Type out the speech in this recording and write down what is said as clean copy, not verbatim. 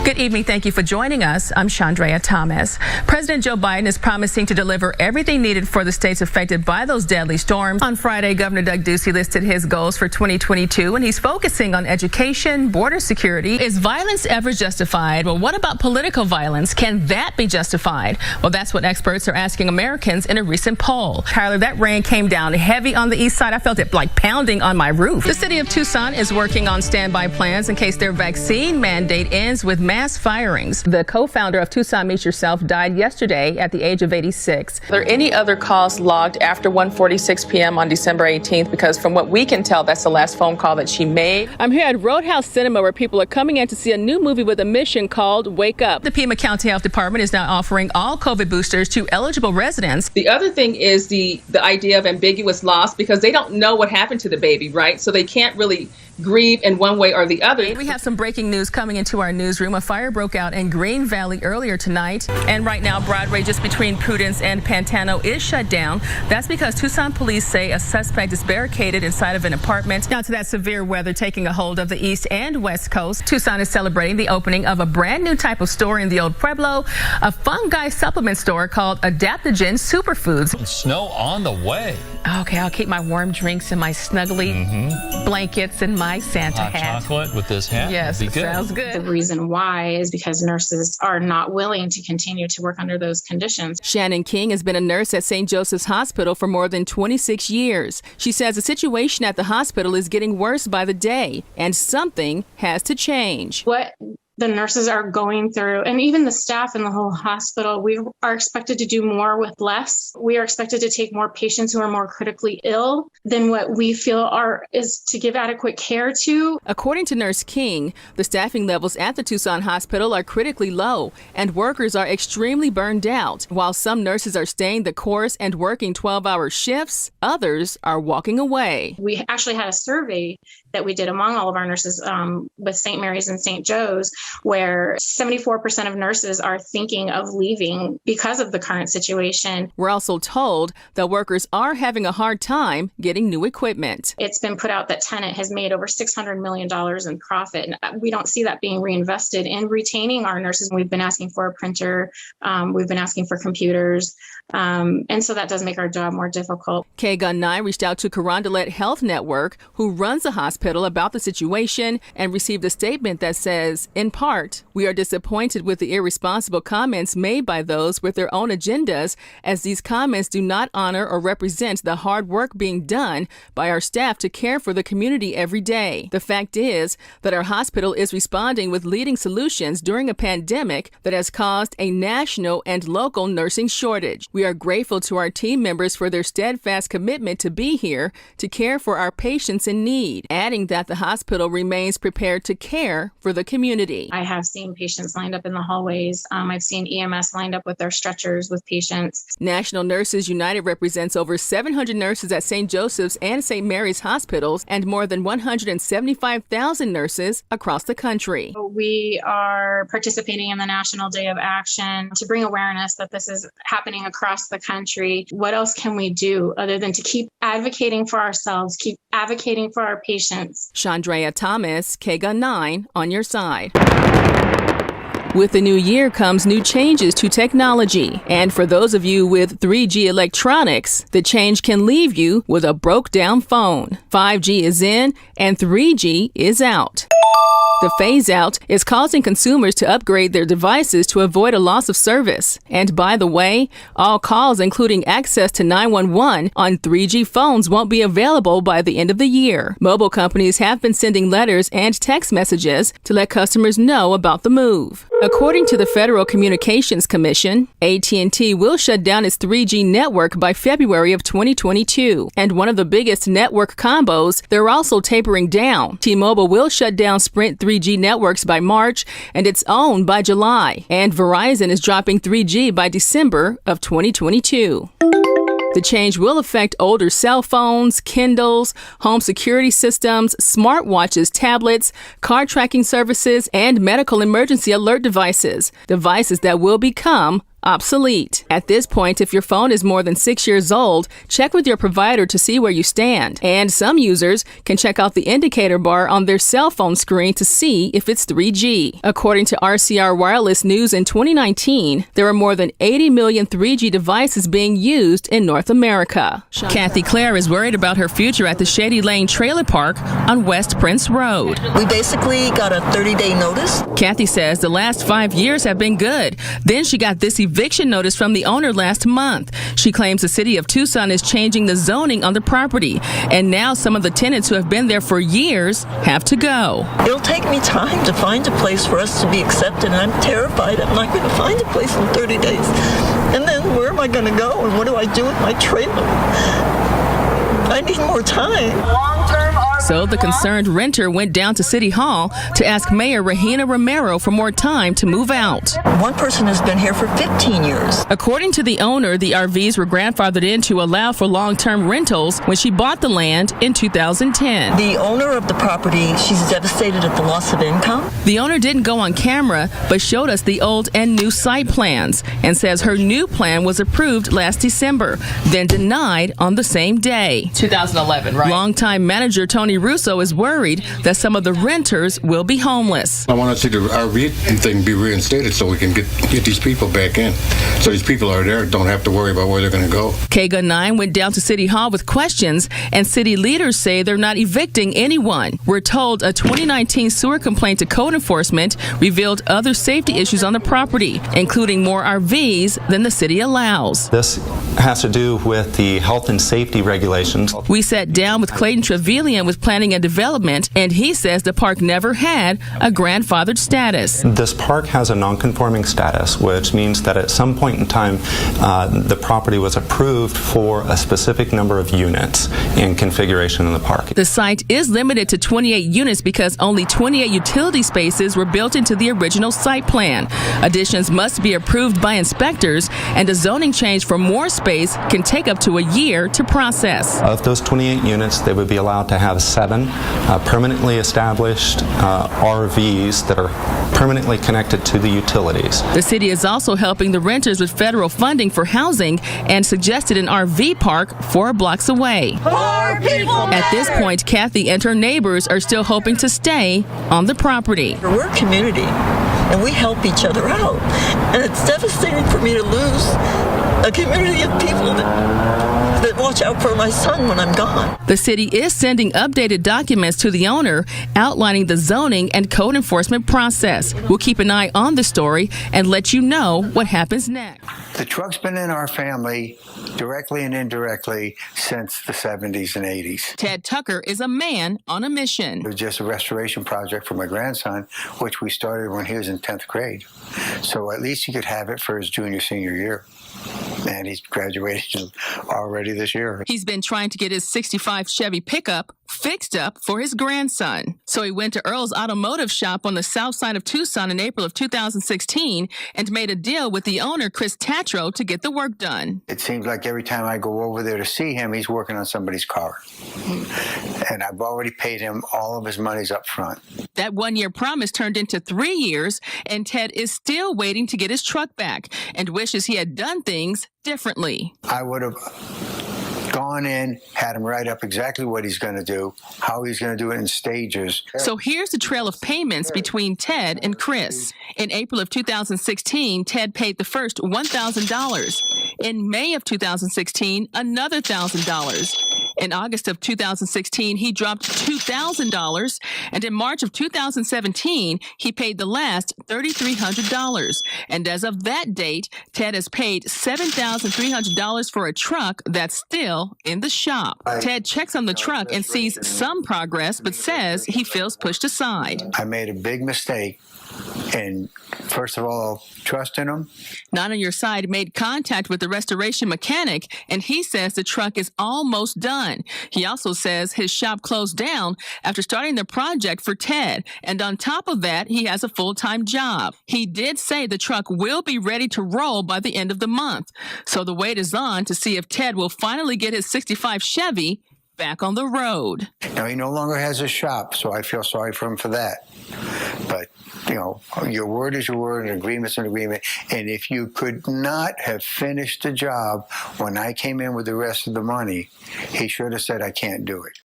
Good evening. Thank you for joining us. I'm Shawndrea Thomas. President Joe Biden is promising to deliver everything needed for the states affected by those deadly storms. On Friday, Governor Doug Ducey listed his goals for 2022, and he's focusing on education, border security. Is violence ever justified? Well, what about political violence? Can that be justified? Well, that's what experts are asking Americans in a recent poll. Tyler, that rain came down heavy on the east side. I felt it like pounding on my roof. The city of Tucson is working on standby plans in case their vaccine mandate ends with mass firings. The co-founder of Tucson Meet Yourself died yesterday at the age of 86. Are there any other calls logged after 1:46 p.m. on December 18th? Because from what we can tell, that's the last phone call that she made. I'm here at Roadhouse Cinema where people are coming in to see a new movie with a mission called Wake Up. The Pima County Health Department is now offering all COVID boosters to eligible residents. The other thing is the idea of ambiguous loss, because they don't know what happened to the baby, right? So they can't really grieve in one way or the other. We have some breaking news coming into our newsroom. A fire broke out in Green Valley earlier tonight. And right now, Broadway just between Prudence and Pantano is shut down. That's because Tucson police say a suspect is barricaded inside of an apartment. Now to that severe weather taking a hold of the east and west coast. Tucson is celebrating the opening of a brand new type of store in the old Pueblo, a fungi supplement store called Adaptogen Superfoods. Snow on the way. Okay, I'll keep my warm drinks and my snuggly blankets and my Santa Hot hat. chocolate with this hat. Yes, be good. Sounds good. The reason why is because nurses are not willing to continue to work under those conditions. Shannon King has been a nurse at St. Joseph's Hospital for more than 26 years. She says the situation at the hospital is getting worse by the day, and something has to change. What the nurses are going through, and even the staff in the whole hospital, we are expected to do more with less. We are expected to take more patients who are more critically ill than what we feel is to give adequate care to. According to Nurse King, the staffing levels at the Tucson hospital are critically low, and workers are extremely burned out. While some nurses are staying the course and working 12-hour shifts, others are walking away. We actually had a survey that we did among all of our nurses with St. Mary's and St. Joe's, where 74% of nurses are thinking of leaving because of the current situation. We're also told that workers are having a hard time getting new equipment. It's been put out that Tenet has made over $600 million in profit. And we don't see that being reinvested in retaining our nurses. We've been asking for a printer. We've been asking for computers. And so that does make our job more difficult. K-Gun 9 reached out to Carondelet Health Network, who runs the hospital, about the situation and received a statement that says, in part, we are disappointed with the irresponsible comments made by those with their own agendas, as these comments do not honor or represent the hard work being done by our staff to care for the community every day. The fact is that our hospital is responding with leading solutions during a pandemic that has caused a national and local nursing shortage. We are grateful to our team members for their steadfast commitment to be here to care for our patients in need, adding that the hospital remains prepared to care for the community. I have seen patients lined up in the hallways. I've seen EMS lined up with their stretchers with patients. National Nurses United represents over 700 nurses at St. Joseph's and St. Mary's hospitals and more than 175,000 nurses across the country. We are participating in the National Day of Action to bring awareness that this is happening across the country. What else can we do other than to keep advocating for ourselves, keep advocating for our patients? Shawndrea Thomas, K-Gun 9, on your side. With the new year comes new changes to technology. And for those of you with 3G electronics, the change can leave you with a broke-down phone. 5G is in and 3G is out. The phase-out is causing consumers to upgrade their devices to avoid a loss of service. And by the way, all calls including access to 911 on 3G phones won't be available by the end of the year. Mobile companies have been sending letters and text messages to let customers know about the move. According to the Federal Communications Commission, AT&T will shut down its 3G network by February of 2022. And one of the biggest network combos, they're also tapering down. T-Mobile will shut down Sprint 3G networks by March and its own by July. And Verizon is dropping 3G by December of 2022. The change will affect older cell phones, Kindles, home security systems, smartwatches, tablets, car tracking services, and medical emergency alert devices that will become obsolete. At this point, if your phone is more than 6 years old, check with your provider to see where you stand. And some users can check out the indicator bar on their cell phone screen to see if it's 3G. According to RCR Wireless News in 2019, there are more than 80 million 3G devices being used in North America. Kathy Clare is worried about her future at the Shady Lane Trailer Park on West Prince Road. We basically got a 30-day notice. Kathy says the last 5 years have been good. Then she got this eviction notice from the owner last month. She claims the city of Tucson is changing the zoning on the property, and now some of the tenants who have been there for years have to go. It'll take me time to find a place for us to be accepted, and I'm terrified I'm not going to find a place in 30 days. And then where am I going to go, and what do I do with my trailer? I need more time. So the concerned renter went down to City Hall to ask Mayor Regina Romero for more time to move out. One person has been here for 15 years. According to the owner, the RVs were grandfathered in to allow for long-term rentals when she bought the land in 2010. The owner of the property, she's devastated at the loss of income. The owner didn't go on camera, but showed us the old and new site plans and says her new plan was approved last December, then denied on the same day. 2011, right? Longtime manager Tony Russo is worried that some of the renters will be homeless. I want to see the RV thing be reinstated so we can get these people back in. So these people are there, don't have to worry about where they're going to go. KGUN 9 went down to City Hall with questions, and city leaders say they're not evicting anyone. We're told a 2019 sewer complaint to code enforcement revealed other safety issues on the property, including more RVs than the city allows. This has to do with the health and safety regulations. We sat down with Clayton Trevelyan with Planning and Development, and he says the park never had a grandfathered status. This park has a non-conforming status, which means that at some point in time, the property was approved for a specific number of units and configuration in the park. The site is limited to 28 units because only 28 utility spaces were built into the original site plan. Additions must be approved by inspectors, and a zoning change for more space can take up to a year to process. Of those 28 units, they would be allowed to have 7 permanently established RVs that are permanently connected to the utilities. The city is also helping the renters with federal funding for housing and suggested an RV park 4 blocks away. At this point, Kathy and her neighbors are still hoping to stay on the property. We're a community, and we help each other out. And it's devastating for me to lose a community of people that watch out for my son when I'm gone. The city is sending updated documents to the owner outlining the zoning and code enforcement process. We'll keep an eye on the story and let you know what happens next. The truck's been in our family directly and indirectly since the 70s and 80s. Ted Tucker is a man on a mission. It was just a restoration project for my grandson, which we started when he was in 10th grade. So at least he could have it for his junior, senior year. And he's graduating already this year. He's been trying to get his 65 Chevy pickup fixed up for his grandson. So he went to Earl's Automotive Shop on the south side of Tucson in April of 2016 and made a deal with the owner, Chris Tatro, to get the work done. It seems like every time I go over there to see him, he's working on somebody's car. And I've already paid him all of his monies up front. That 1-year promise turned into 3 years, and Ted is still waiting to get his truck back and wishes he had done things differently. I would have gone in, had him write up exactly what he's going to do, how he's going to do it in stages. So here's the trail of payments between Ted and Chris. In April of 2016, Ted paid the first $1,000. In May of 2016, another $1,000. In August of 2016, he dropped $2,000, and in March of 2017, he paid the last $3,300. And as of that date, Ted has paid $7,300 for a truck that's still in the shop. Ted checks on the truck and sees some progress, but says he feels pushed aside. I made a big mistake in, first of all, trusting him. Not on Your Side made contact with the restoration mechanic, and he says the truck is almost done. He also says his shop closed down after starting the project for Ted, and on top of that, he has a full-time job. He did say the truck will be ready to roll by the end of the month, so the wait is on to see if Ted will finally get his 65 Chevy back on the road. Now, he no longer has a shop, so I feel sorry for him for that. But, your word is your word, an agreement's an agreement. And if you could not have finished the job when I came in with the rest of the money, he should have said, I can't do it.